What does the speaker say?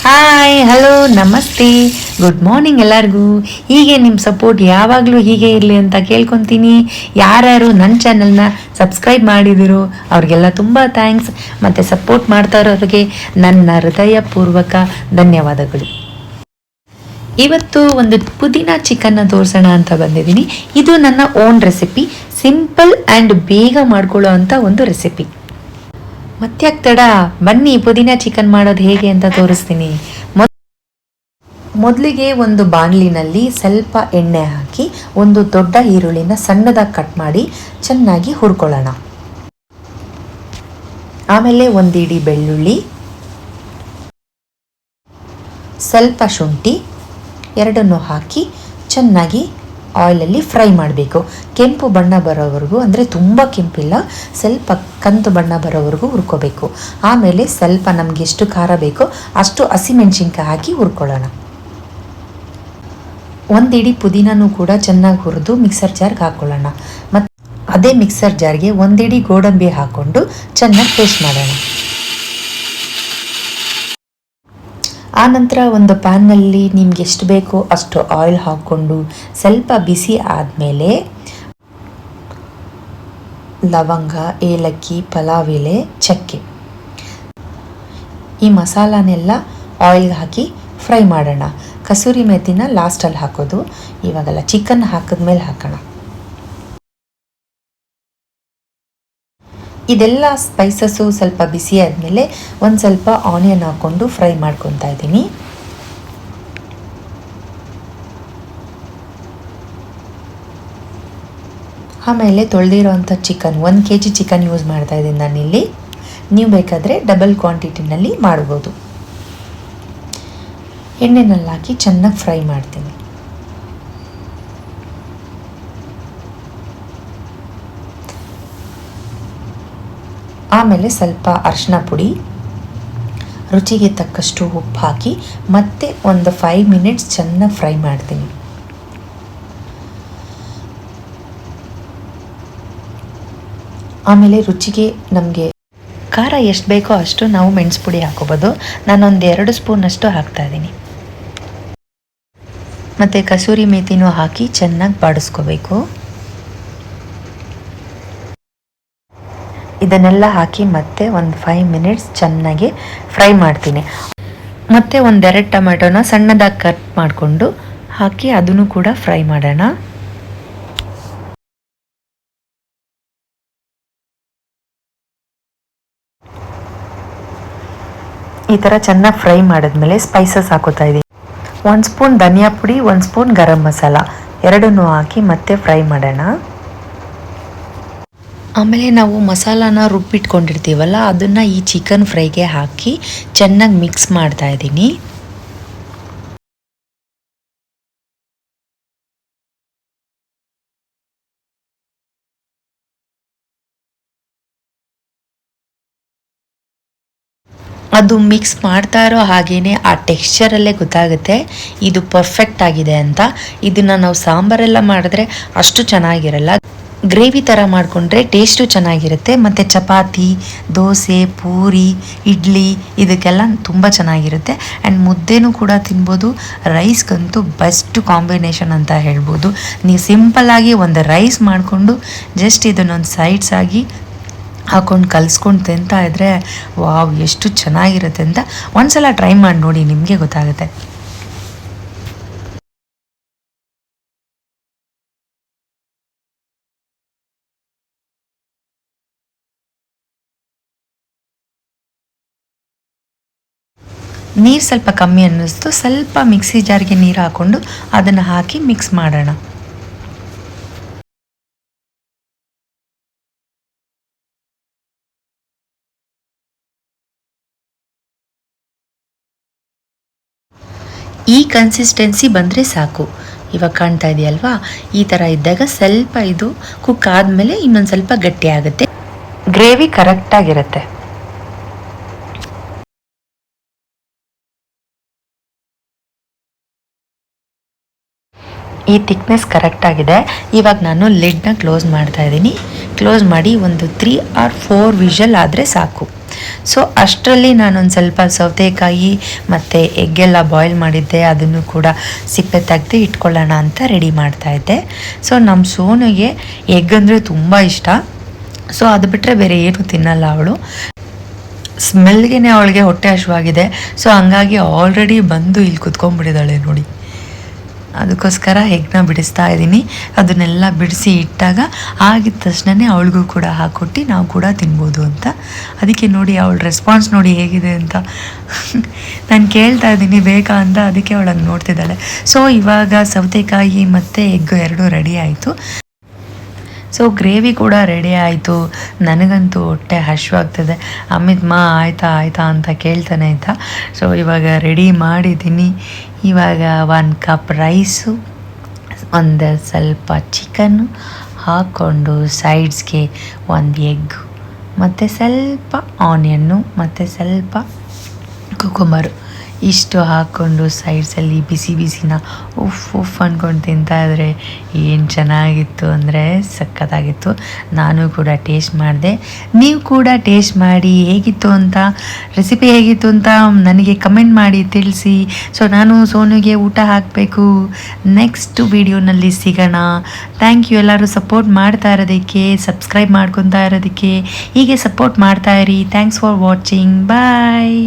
Hi, hello, ನಮಸ್ತೆ, good morning ಎಲ್ಲರಿಗೂ. ಹೀಗೆ ನಿಮ್ಮ ಸಪೋರ್ಟ್ ಯಾವಾಗಲೂ ಹೀಗೆ ಇರಲಿ ಅಂತ ಕೇಳ್ಕೊತೀನಿ. ಯಾರ್ಯಾರು ನನ್ನ ಚಾನಲ್ನ ಸಬ್ಸ್ಕ್ರೈಬ್ ಮಾಡಿದಿರೋ ಅವ್ರಿಗೆಲ್ಲ ತುಂಬ ಥ್ಯಾಂಕ್ಸ್. ಮತ್ತು ಸಪೋರ್ಟ್ ಮಾಡ್ತಾ ಇರೋರಿಗೆ ನನ್ನ ಹೃದಯಪೂರ್ವಕ ಧನ್ಯವಾದಗಳು. ಇವತ್ತು ಒಂದು ಪುದೀನ ಚಿಕನ್ನ ತೋರಿಸೋಣ ಅಂತ ಬಂದಿದ್ದೀನಿ. ಇದು ನನ್ನ ಓನ್ ರೆಸಿಪಿ, ಸಿಂಪಲ್ ಆ್ಯಂಡ್ ಬೇಗ ಮಾಡ್ಕೊಳ್ಳೋ ಅಂಥ ಒಂದು ರೆಸಿಪಿ. ಮತ್ತ್ಯಾಕೆ ತಡ, ಬನ್ನಿ ಪುದೀನ ಚಿಕನ್ ಮಾಡೋದು ಹೇಗೆ ಅಂತ ತೋರಿಸ್ತೀನಿ. ಮೊದಲಿಗೆ ಒಂದು ಬಾಣಲಿನಲ್ಲಿ ಸ್ವಲ್ಪ ಎಣ್ಣೆ ಹಾಕಿ ಒಂದು ದೊಡ್ಡ ಈರುಳ್ಳಿನ ಸಣ್ಣದಾಗಿ ಕಟ್ ಮಾಡಿ ಚೆನ್ನಾಗಿ ಹುರ್ಕೊಳ್ಳೋಣ. ಆಮೇಲೆ ಒಂದು ಇಡೀ ಬೆಳ್ಳುಳ್ಳಿ, ಸ್ವಲ್ಪ ಶುಂಠಿ ಎರಡನ್ನೂ ಹಾಕಿ ಚೆನ್ನಾಗಿ ಆಯಿಲಲ್ಲಿ ಫ್ರೈ ಮಾಡಬೇಕು. ಕೆಂಪು ಬಣ್ಣ ಬರೋವರೆಗೂ, ಅಂದರೆ ತುಂಬ ಕೆಂಪಿಲ್ಲ, ಸ್ವಲ್ಪ ಕಂದು ಬಣ್ಣ ಬರೋವರೆಗೂ ಹುರ್ಕೋಬೇಕು. ಆಮೇಲೆ ಸ್ವಲ್ಪ ನಮಗೆ ಎಷ್ಟು ಖಾರ ಬೇಕೋ ಅಷ್ಟು ಹಸಿಮೆಣಸಿನ್ಕಾಯಿ ಹಾಕಿ ಹುರ್ಕೊಳ್ಳೋಣ. ಒಂದಿಡೀ ಪುದೀನೂ ಕೂಡ ಚೆನ್ನಾಗಿ ಹುರಿದು ಮಿಕ್ಸರ್ ಜಾರ್ಗೆ ಹಾಕ್ಕೊಳ್ಳೋಣ. ಮತ್ತು ಅದೇ ಮಿಕ್ಸರ್ ಜಾರ್ಗೆ ಒಂದಿಡೀ ಗೋಡಂಬಿ ಹಾಕ್ಕೊಂಡು ಚೆನ್ನಾಗಿ ಪೇಸ್ಟ್ ಮಾಡೋಣ. ಆನಂತರ ಒಂದು ಪ್ಯಾನ್ನಲ್ಲಿ ನಿಮ್ಗೆ ಎಷ್ಟು ಬೇಕೋ ಅಷ್ಟು ಆಯಿಲ್ ಹಾಕ್ಕೊಂಡು ಸ್ವಲ್ಪ ಬಿಸಿ ಆದಮೇಲೆ ಲವಂಗ, ಏಲಕ್ಕಿ, ಪಲಾವ್ ಎಲೆ, ಚಕ್ಕೆ, ಈ ಮಸಾಲಾನೆಲ್ಲ ಆಯಿಲ್ಗೆ ಹಾಕಿ ಫ್ರೈ ಮಾಡೋಣ. ಕಸೂರಿ ಮೆಥಿನ ಲಾಸ್ಟಲ್ಲಿ ಹಾಕೋದು, ಇವಾಗೆಲ್ಲ ಚಿಕನ್ ಹಾಕಿದ್ಮೇಲೆ ಹಾಕೋಣ. ಇದೆಲ್ಲ ಸ್ಪೈಸಸ್ಸು ಸ್ವಲ್ಪ ಬಿಸಿ ಆದಮೇಲೆ ಒಂದು ಸ್ವಲ್ಪ ಆನಿಯನ್ ಹಾಕ್ಕೊಂಡು ಫ್ರೈ ಮಾಡ್ಕೊತಾ ಇದ್ದೀನಿ. ಆಮೇಲೆ ತೊಳೆದಿರೋವಂಥ ಚಿಕನ್, 1 kg ಚಿಕನ್ ಯೂಸ್ ಮಾಡ್ತಾ ಇದ್ದೀನಿ ನಾನಿಲ್ಲಿ. ನೀವು ಬೇಕಾದರೆ ಡಬಲ್ ಕ್ವಾಂಟಿಟಿನಲ್ಲಿ ಮಾಡ್ಬೋದು. ಎಣ್ಣೆನಲ್ಲಿ ಹಾಕಿ ಚೆನ್ನಾಗಿ ಫ್ರೈ ಮಾಡ್ತೀನಿ. ಆಮೇಲೆ ಸ್ವಲ್ಪ ಅರಿಶಿನ ಪುಡಿ, ರುಚಿಗೆ ತಕ್ಕಷ್ಟು ಉಪ್ಪು ಹಾಕಿ ಮತ್ತೆ ಒಂದು 5 ಮಿನಿಟ್ಸ್ ಚೆನ್ನಾಗಿ ಫ್ರೈ ಮಾಡ್ತೀನಿ. ಆಮೇಲೆ ರುಚಿಗೆ ನಮಗೆ ಖಾರ ಎಷ್ಟು ಬೇಕೋ ಅಷ್ಟು ನಾವು ಮೆಣಸು ಪುಡಿ ಹಾಕೋಬೋದು. ನಾನೊಂದು 2 ಸ್ಪೂನಷ್ಟು ಹಾಕ್ತಾಯಿದ್ದೀನಿ. ಮತ್ತು ಕಸೂರಿ ಮೇಥಿನೂ ಹಾಕಿ ಚೆನ್ನಾಗಿ ಬಾಡಿಸ್ಕೋಬೇಕು. ಇದನ್ನೆಲ್ಲ ಹಾಕಿ ಮತ್ತೆ ಒಂದು 5 ಮಿನಿಟ್ಸ್ ಚೆನ್ನಾಗಿ ಫ್ರೈ ಮಾಡ್ತೀನಿ. ಮತ್ತು 1-2 ಟೊಮೆಟೊನ ಸಣ್ಣದಾಗಿ ಕಟ್ ಮಾಡಿಕೊಂಡು ಹಾಕಿ ಅದನ್ನು ಕೂಡ ಫ್ರೈ ಮಾಡೋಣ. ಈ ಥರ ಚೆನ್ನಾಗಿ ಫ್ರೈ ಮಾಡಿದ್ಮೇಲೆ ಸ್ಪೈಸಸ್ ಹಾಕೋತಾ ಇದ್ದೀನಿ. 1 ಸ್ಪೂನ್ ಧನಿಯಾ ಪುಡಿ, 1 ಸ್ಪೂನ್ ಗರಂ ಮಸಾಲ ಎರಡನ್ನೂ ಹಾಕಿ ಮತ್ತೆ ಫ್ರೈ ಮಾಡೋಣ. ಆಮೇಲೆ ನಾವು ಮಸಾಲಾನ ರುಬ್ಬಿಟ್ಕೊಂಡಿರ್ತೀವಲ್ಲ ಅದನ್ನು ಈ ಚಿಕನ್ ಫ್ರೈಗೆ ಹಾಕಿ ಚೆನ್ನಾಗಿ ಮಿಕ್ಸ್ ಮಾಡ್ತಾ ಇದ್ದೀನಿ. ಅದು ಮಿಕ್ಸ್ ಮಾಡ್ತಾ ಇರೋ ಹಾಗೇ ಆ ಟೆಕ್ಸ್ಚರಲ್ಲೇ ಗೊತ್ತಾಗುತ್ತೆ ಇದು ಪರ್ಫೆಕ್ಟ್ ಆಗಿದೆ ಅಂತ. ಇದನ್ನು ನಾವು ಸಾಂಬಾರೆಲ್ಲ ಮಾಡಿದ್ರೆ ಅಷ್ಟು ಚೆನ್ನಾಗಿರಲ್ಲ, ಗ್ರೇವಿ ಥರ ಮಾಡಿಕೊಂಡ್ರೆ ಟೇಸ್ಟು ಚೆನ್ನಾಗಿರುತ್ತೆ. ಮತ್ತು ಚಪಾತಿ, ದೋಸೆ, ಪೂರಿ, ಇಡ್ಲಿ ಇದಕ್ಕೆಲ್ಲ ತುಂಬ ಚೆನ್ನಾಗಿರುತ್ತೆ. ಆ್ಯಂಡ್ ಮುದ್ದೆನೂ ಕೂಡ ತಿನ್ಬೋದು. ರೈಸ್ಗಂತೂ ಬೆಸ್ಟ್ ಕಾಂಬಿನೇಷನ್ ಅಂತ ಹೇಳ್ಬೋದು. ನೀವು ಸಿಂಪಲ್ಲಾಗಿ ಒಂದು ರೈಸ್ ಮಾಡಿಕೊಂಡು ಜಸ್ಟ್ ಇದನ್ನೊಂದು ಸೈಡ್ಸ್ ಆಗಿ ಹಾಕ್ಕೊಂಡು ಕಲಿಸ್ಕೊಂಡು ತಿಂತಾ ಇದ್ದರೆ ವಾವ್ ಎಷ್ಟು ಚೆನ್ನಾಗಿರುತ್ತೆ ಅಂತ ಒಂದ್ಸಲ ಟ್ರೈ ಮಾಡಿ ನೋಡಿ, ನಿಮಗೆ ಗೊತ್ತಾಗುತ್ತೆ. ನೀರು ಸ್ವಲ್ಪ ಕಮ್ಮಿ ಅನ್ನಿಸ್ತು, ಸ್ವಲ್ಪ ಮಿಕ್ಸಿ ಜಾರ್ಗೆ ನೀರು ಹಾಕ್ಕೊಂಡು ಅದನ್ನು ಹಾಕಿ ಮಿಕ್ಸ್ ಮಾಡೋಣ. ಈ ಕನ್ಸಿಸ್ಟೆನ್ಸಿ ಬಂದರೆ ಸಾಕು. ಇವಾಗ ಕಾಣ್ತಾ ಇದೆಯಲ್ವಾ, ಈ ಥರ ಇದ್ದಾಗ ಸ್ವಲ್ಪ ಇದು ಕುಕ್ ಆದಮೇಲೆ ಇನ್ನೊಂದು ಸ್ವಲ್ಪ ಗಟ್ಟಿ ಆಗುತ್ತೆ, ಗ್ರೇವಿ ಕರೆಕ್ಟಾಗಿರುತ್ತೆ. ಈ ಥಿಕ್ನೆಸ್ ಕರೆಕ್ಟಾಗಿದೆ. ಇವಾಗ ನಾನು ಲಿಡ್ನ ಕ್ಲೋಸ್ ಮಾಡ್ತಾ ಇದ್ದೀನಿ. ಕ್ಲೋಸ್ ಮಾಡಿ ಒಂದು 3 or 4 ವಿಷಲ್ ಆದರೆ ಸಾಕು. ಸೊ ಅಷ್ಟರಲ್ಲಿ ನಾನೊಂದು ಸ್ವಲ್ಪ ಸೌತೆಕಾಯಿ ಮತ್ತು ಎಗ್ಗೆಲ್ಲ ಬಾಯ್ಲ್ ಮಾಡಿದ್ದೆ, ಅದನ್ನು ಕೂಡ ಸಿಪ್ಪೆ ತೆಗೆದು ಇಟ್ಕೊಳ್ಳೋಣ ಅಂತ ರೆಡಿ ಮಾಡ್ತಾಯಿದ್ದೆ. ಸೊ ನಮ್ಮ ಸೋನುಗೆ ಎಗ್ ಅಂದರೆ ತುಂಬ ಇಷ್ಟ. ಸೊ ಅದು ಬಿಟ್ಟರೆ ಬೇರೆ ಏನು ತಿನ್ನಲ್ಲ ಅವಳು. ಸ್ಮೆಲ್ಗೆ ಅವಳಿಗೆ ಹೊಟ್ಟೆ ಹಸಿವಾಗಿದೆ. ಸೊ ಹಂಗಾಗಿ ಆಲ್ರೆಡಿ ಬಂದು ಇಲ್ಲಿ ಕುತ್ಕೊಂಡ್ಬಿಟ್ಟಿದ್ದಾಳೆ ನೋಡಿ. ಅದಕ್ಕೋಸ್ಕರ ಎಗ್ನ ಬಿಡಿಸ್ತಾ ಇದ್ದೀನಿ. ಅದನ್ನೆಲ್ಲ ಬಿಡಿಸಿ ಇಟ್ಟಾಗ ಆಗಿದ ತಕ್ಷಣವೇ ಅವಳಿಗೂ ಕೂಡ ಹಾಕ್ಕೊಟ್ಟು ನಾವು ಕೂಡ ತಿನ್ಬೋದು ಅಂತ. ಅದಕ್ಕೆ ನೋಡಿ ಅವಳ ರೆಸ್ಪಾನ್ಸ್ ನೋಡಿ ಹೇಗಿದೆ ಅಂತ. ನಾನು ಕೇಳ್ತಾ ಇದ್ದೀನಿ ಬೇಕಾ ಅಂತ, ಅದಕ್ಕೆ ಅವಳಂಗೆ ನೋಡ್ತಿದ್ದಾಳೆ. ಸೊ ಇವಾಗ ಸೌತೆಕಾಯಿ ಮತ್ತು ಎಗ್ ಎರಡೂ ರೆಡಿ ಆಯಿತು. ಸೊ ಗ್ರೇವಿ ಕೂಡ ರೆಡಿ ಆಯಿತು. ನನಗಂತೂ ಹೊಟ್ಟೆ ಹಸಿವಾಗ್ತದೆ. ಅಮಿತ್ ಆಯಿತಾ ಅಂತ ಕೇಳ್ತಾನೆ ಆಯಿತಾ. ಸೊ ಇವಾಗ ರೆಡಿ ಮಾಡಿದ್ದೀನಿ. ಇವಾಗ 1 ಕಪ್ ರೈಸು, ಒಂದು ಸ್ವಲ್ಪ ಚಿಕನ್ನು ಹಾಕ್ಕೊಂಡು ಸೈಡ್ಸ್ಗೆ ಒಂದು ಎಗ್ಗು ಮತ್ತು ಸ್ವಲ್ಪ ಆನಿಯನ್ನು ಮತ್ತು ಸ್ವಲ್ಪ ಕುಕುಂಬರು ಇಷ್ಟು ಹಾಕ್ಕೊಂಡು ಸೈಡ್ಸಲ್ಲಿ ಬಿಸಿ ಬಿಸಿನ ಉಫ್ ಅಂದ್ಕೊಂಡು ತಿಂತಾಯಿದ್ರೆ ಏನು ಚೆನ್ನಾಗಿತ್ತು ಅಂದರೆ ಸಖತ್ತಾಗಿತ್ತು. ನಾನು ಕೂಡ ಟೇಸ್ಟ್ ಮಾಡಿದೆ. ನೀವು ಕೂಡ ಟೇಸ್ಟ್ ಮಾಡಿ ಹೇಗಿತ್ತು ಅಂತ, ರೆಸಿಪಿ ಹೇಗಿತ್ತು ಅಂತ ನನಗೆ ಕಮೆಂಟ್ ಮಾಡಿ ತಿಳಿಸಿ. ಸೊ ನಾನು ಸೋನುಗೆ ಊಟ ಹಾಕಬೇಕು. ನೆಕ್ಸ್ಟ್ ವಿಡಿಯೋನಲ್ಲಿ ಸಿಗೋಣ. ಥ್ಯಾಂಕ್ ಯು ಎಲ್ಲರೂ ಸಪೋರ್ಟ್ ಮಾಡ್ತಾ ಇರೋದಕ್ಕೆ, ಸಬ್ಸ್ಕ್ರೈಬ್ ಮಾಡ್ಕೊತಾ ಇರೋದಕ್ಕೆ. ಹೀಗೆ ಸಪೋರ್ಟ್ ಮಾಡ್ತಾಯಿರಿ. Thanks for watching. ಬಾಯ್.